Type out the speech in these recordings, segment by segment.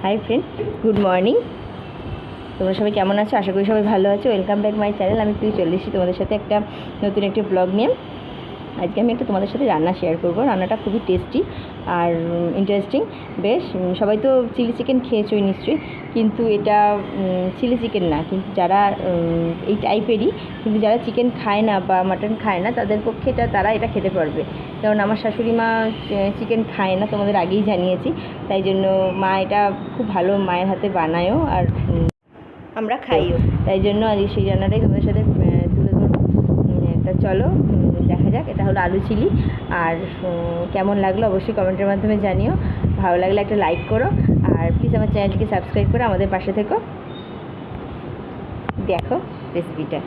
Hi friend, good morning. তোমরা সবাই কেমন আছো? আশা করি সবাই ভালো আছো। Welcome back my channel. আমি তুই চলে এসেছি তোমাদের সাথে একটা নতুন একটি ব্লগ নিয়ে। আজকে আমি একটা তোমাদের সাথে রান্না শেয়ার করব। রান্নাটা খুবই টেস্টি আর ইন্টারেস্টিং বেশ। সবাই তো চিলি চিকেন খেয়েছোই নিশ্চয়ই, কিন্তু এটা চিলি চিকেন না, কিন্তু যারা এই টাইপেরই, কিন্তু যারা চিকেন খায় না বা মাটন খায় না তাদের পক্ষে তারা এটা খেতে পারবে। কারণ আমার শাশুড়ি মা চিকেন খায় না, তোমাদের আগেই জানিয়েছি। তাই জন্য মা এটা খুব ভালো মায়ের হাতে বানায়ও, আর আমরা খাইও। তাই জন্য আজ সেই রান্নাটাই তোমাদের সাথে তুলে ধরবো। তা চলো দেখা যাক। এটা হলো আলু চিলি। আর কেমন লাগলো অবশ্যই কমেন্টের মাধ্যমে জানিও। ভালো লাগলে একটা লাইক করো, আর প্লিজ আমার চ্যানেলটিকে সাবস্ক্রাইব করে আমাদের পাশে থেকো। দেখো রেসিপিটা।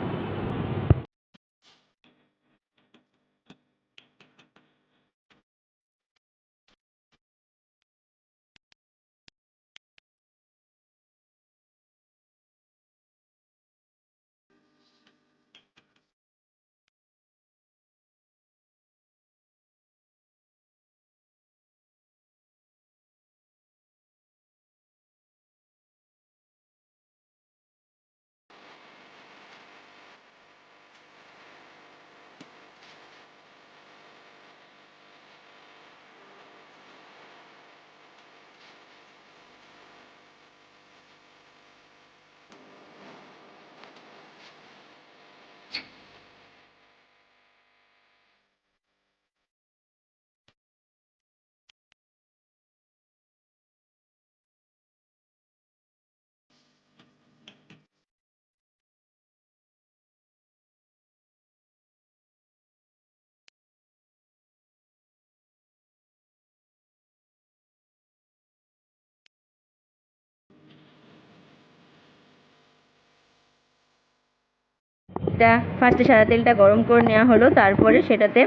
এটা ফার্স্টে সাদা তেলটা গরম করে নেওয়া হলো, তারপরে সেটাতে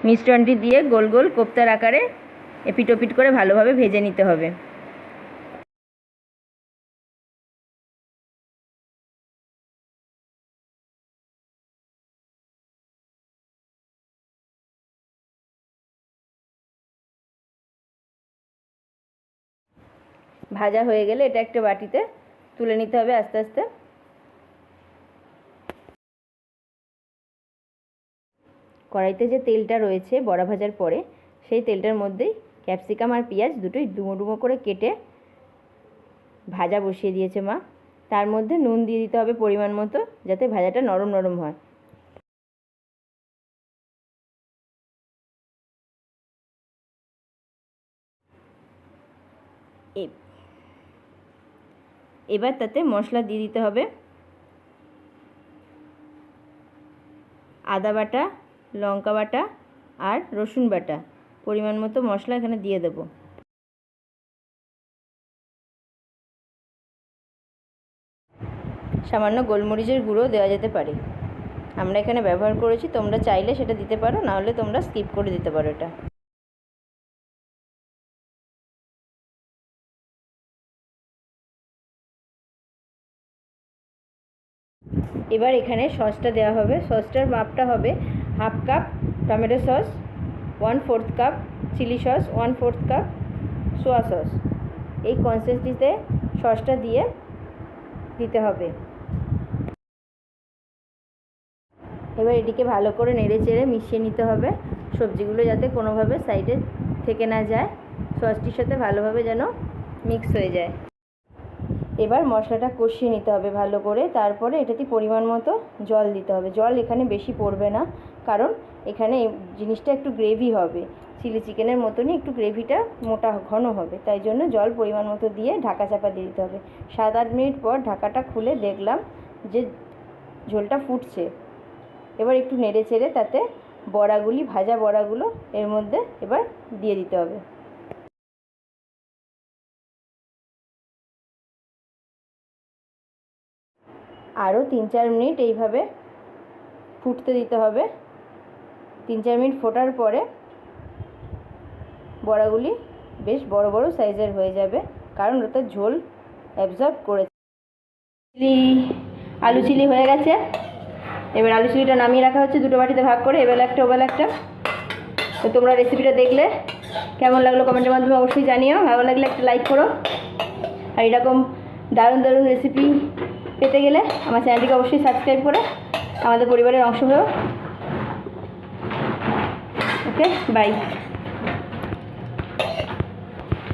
মিশ্রণটি দিয়ে গোল গোল কোপ্তার আকারে এপিট ওপিট করে ভালোভাবে ভেজে নিতে হবে। ভাজা হয়ে গেলে এটা একটা বাটিতে তুলে নিতে হবে আস্তে আস্তে। কড়াইতে যে তেলটা রয়েছে বড়া ভাজার পরে, সেই তেলটার মধ্যেই ক্যাপসিকাম আর পেঁয়াজ দুটোই ডুমো ডুমো করে কেটে ভাজা বসিয়ে দিয়েছে মা। তার মধ্যে নুন দিয়ে দিতে হবে পরিমাণ মতো, যাতে ভাজাটা নরম নরম হয়। এবার তাতে মশলা দিয়ে দিতে হবে। আদা বাটা, লঙ্কা বাটা আর রসুন বাটা পরিমাণ মতো মশলা এখানে দিয়ে দেব। সামান্য গোলমরিচের গুঁড়ো দেওয়া যেতে পারে, আমরা এখানে ব্যবহার করেছি। তোমরা চাইলে সেটা দিতে পারো, না হলে তোমরা স্কিপ করে দিতে পারো এটা। এবার এখানে সসটা দেওয়া হবে। সসটার মাপটা হবে half cup tomato sauce, 1/4 cup chilli sauce, 1/4 cup soya sauce. এই কনসিস্টেন্সিতে সসটা দিয়ে দিতে হবে। এবার এটিকে ভালো করে নেড়ে চেড়ে মিশিয়ে নিতে হবে, সবজিগুলো যাতে কোনোভাবে সাইডে থেকে না যায়, সসটির সাথে ভালোভাবে যেন মিক্স হয়ে যায়। এবার মশলাটা কষিয়ে নিতে হবে ভালো করে। তারপরে এটাতে পরিমাণ মতো জল দিতে হবে। জল এখানে বেশি পড়বে না, কারণ এখানে জিনিসটা একটু গ্রেভি হবে, চিলি চিকেনের মতনই একটু গ্রেভিটা মোটা ঘন হবে। তাই জন্য জল পরিমাণ মতো দিয়ে ঢাকা চাপা দিয়ে দিতে হবে। 7-8 মিনিট পর ঢাকাটা খুলে দেখলাম যে ঝোলটা ফুটছে। এবার একটু নেড়ে চেড়ে তাতে বড়াগুলি, ভাজা বড়াগুলো এর মধ্যে এবার দিয়ে দিতে হবে। আরও 3-4 মিনিট এইভাবে ফুটতে দিতে হবে। 3-4 মিনিট ফোটার পরে বড়াগুলি বেশ বড় বড় সাইজের হয়ে যাবে, কারণ ওটা ঝোল অ্যাবজর্ব করেছে। আলু চিলি হয়ে গেছে। এবার আলু চিলিটা নামিয়ে রাখা হচ্ছে দুটো বাটিতে ভাগ করে, এবেলা একটা ওবেলা একটা। তো তোমরা রেসিপিটা দেখলে কেমন লাগলো কমেন্টের মাধ্যমে অবশ্যই জানিও। ভালো লাগলে একটা লাইক করো। আর এরকম দারুণ দারুণ রেসিপি পেতে গেলে আমার চ্যানেলটিকে অবশ্যই সাবস্ক্রাইব করে আমাদের পরিবারের অংশ হয়েও। ওকে, বাই।